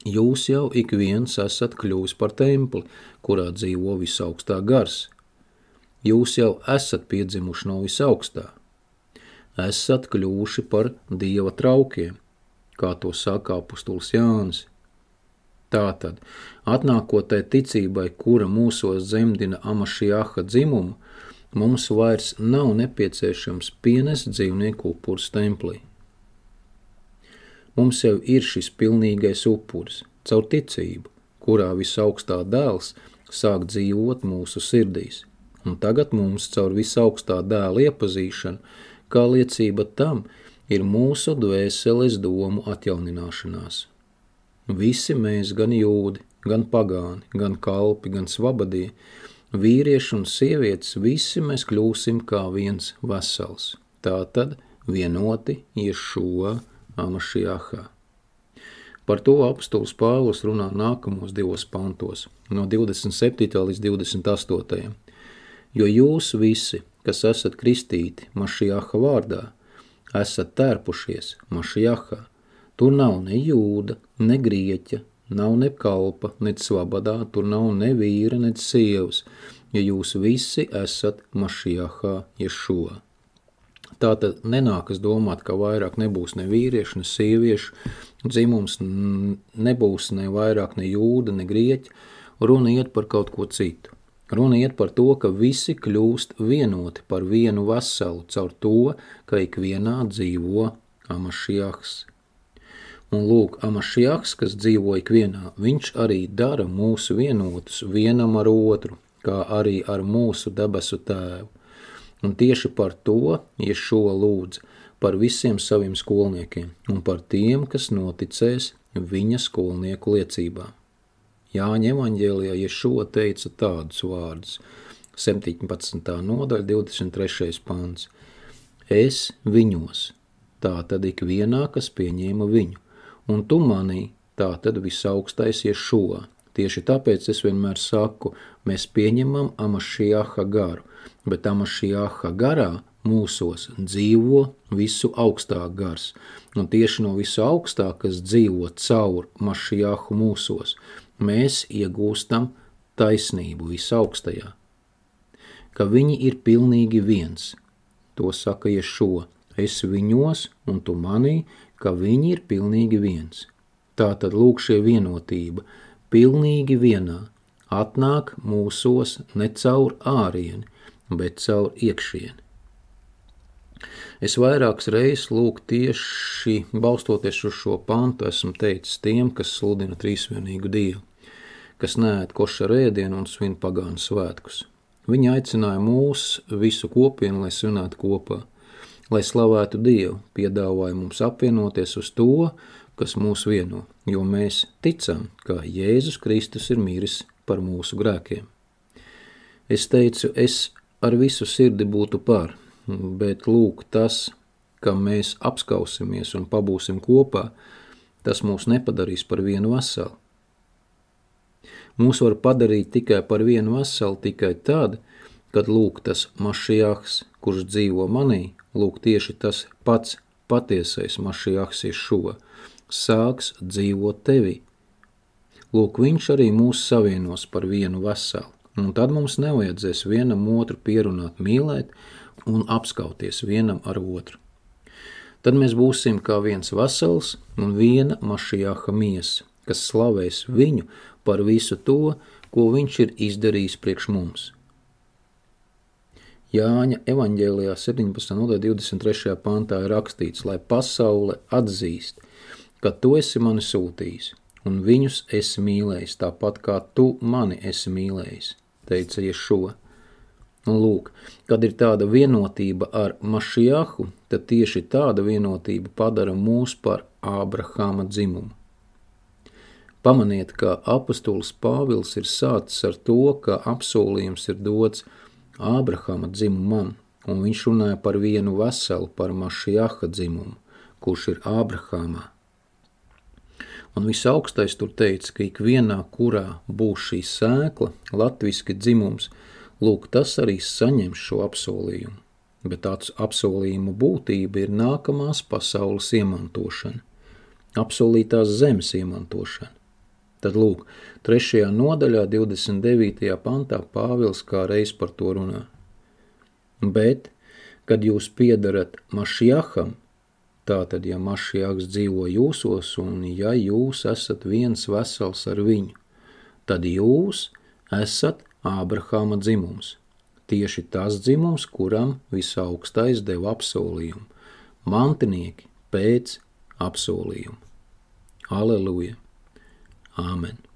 Jūs jau ik viens esat kļuvis par templi, kurā dzīvo visaugstā gars. Jūs jau esat piedzimuši no visaugstā. Esat kļuvuši par Dieva traukiem, kā to saka apostols Jānis. Tātad, atnākot tai ticībai, kura mūsos dzemdina Amašiaha dzimumu, mums vairs nav nepieciešams pienest dzīvnieku upurs templī. Mums jau ir šis pilnīgais upuris, caur ticību, kurā visaugstā dēls sāk dzīvot mūsu sirdīs. Un tagad mums caur visaugstā dēla iepazīšanu, kā liecība tam, ir mūsu dvēseles domu atjaunināšanās. Visi mēs, gan jūdi, gan pagāni, gan kalpi, gan svabadie, vīrieši un sievietes, visi mēs kļūsim kā viens vesels. Tātad vienoti Ješua Amašiahā. Par to apostols Pāvils runā nākamos 2 pantos, no 27. līdz 28. Jo jūs visi, kas esat kristīti Mašiaha vārdā, esat tērpušies Mašiahā. Tur nav ne jūda, ne grieķa, nav ne kalpa, ne svabadā, tur nav ne vīra, ne sievas, ja jūs visi esat Mašijahā Ješuā. Tātad nenākas domāt, ka vairāk nebūs ne vīriešu, ne sieviešu, dzimums nebūs ne vairāk ne jūda, ne grieķi, runa iet par kaut ko citu. Runa iet par to, ka visi kļūst vienoti par vienu veselu caur to, ka ikvienā dzīvo Amašijahs. Un lūk, Amašijahs, kas dzīvo ikvienā, viņš arī dara mūsu vienotus vienam ar otru, kā arī ar mūsu debesu tēvu. Un tieši par to Ješua lūdz par visiem saviem skolniekiem un par tiem, kas noticēs viņa skolnieku liecībā. Jāņa evaņģēlijā Ješua teica tādus vārdus, 17. nodaļa, 23. pants. Es viņos, tā tad ikvienā, kas pieņēma viņu, un tu manī, tā tad visaugstais Ješua. Tieši tāpēc es vienmēr saku, mēs pieņemam Amašiaha garu, bet Amašiaha garā mūsos dzīvo visu augstāk gars. Un tieši no visu augstāk, kas dzīvo caur Mašiahu mūsos, mēs iegūstam taisnību visaugstajā. Ka viņi ir pilnīgi viens, to saka Ješua, es viņos un tu manī, ka viņi ir pilnīgi viens. Tātad lūk šie vienotība, pilnīgi vienā, atnāk mūsos ne caur ārieni, bet caur iekšieni. Es vairākas reizes lūk tieši balstoties uz šo pantu esmu teicis tiem, kas sludina trīsvienīgu Dievu, kas neēd košera ēdienu un svin pagānu svētkus. Viņi aicināja mūs visu kopienu, lai svinētu kopā, lai slavētu Dievu, piedāvāja mums apvienoties uz to, kas mūs vieno, jo mēs ticam, ka Jēzus Kristus ir miris par mūsu grēkiem. Es teicu, es ar visu sirdi būtu par, bet lūk tas, ka mēs apskausimies un pabūsim kopā, tas mūs nepadarīs par vienu veselu. Mūs var padarīt tikai par vienu veselu tikai tad, kad lūk tas Mašijahs, kurš dzīvo manī, lūk tieši tas pats patiesais Mašijahs Ješua, sāks dzīvot tevī. Lūk, viņš arī mūs savienos par vienu veselu, un tad mums nevajadzēs vienam otru pierunāt mīlēt un apskauties vienam ar otru. Tad mēs būsim kā viens vesels un viena Mašiaha miesa, kas slavēs viņu par visu to, ko viņš ir izdarījis priekš mums. Jāņa evaņģēlijā 17. nodaļa 23. pantā ir rakstīts, lai pasaule atzīst, ka tu esi mani sūtījis, un viņus esi mīlējis, tāpat kā tu mani esi mīlējis, teica Ješua. Un lūk, kad ir tāda vienotība ar Mašiahu, tad tieši tāda vienotība padara mūs par Ābrahama dzimumu. Pamaniet, ka apostolis Pāvils ir sācis ar to, ka apsolījums ir dots Ābrahama dzimumam, un viņš runāja par vienu veselu, par Mašiaha dzimumu, kurš ir Ābrahamā. Un visaugstais tur teica, ka ikvienā, kurā būs šī sēkla, latviski dzimums, lūk, tas arī saņems šo apsolījumu. Bet tāds apsolījuma būtība ir nākamās pasaules iemantošana, apsolītās zemes iemantošana. Tad lūk, 3. nodaļā 29. pantā Pāvils kā reiz par to runā. Bet, kad jūs piedarat Mašiaham, tātad, ja Mašiahs dzīvo jūsos un ja jūs esat viens vesels ar viņu, tad jūs esat Ābrahama dzimums. Tieši tas dzimums, kuram visaugstais deva apsolījumu. Mantinieki pēc apsolījuma. Aleluja! Āmen!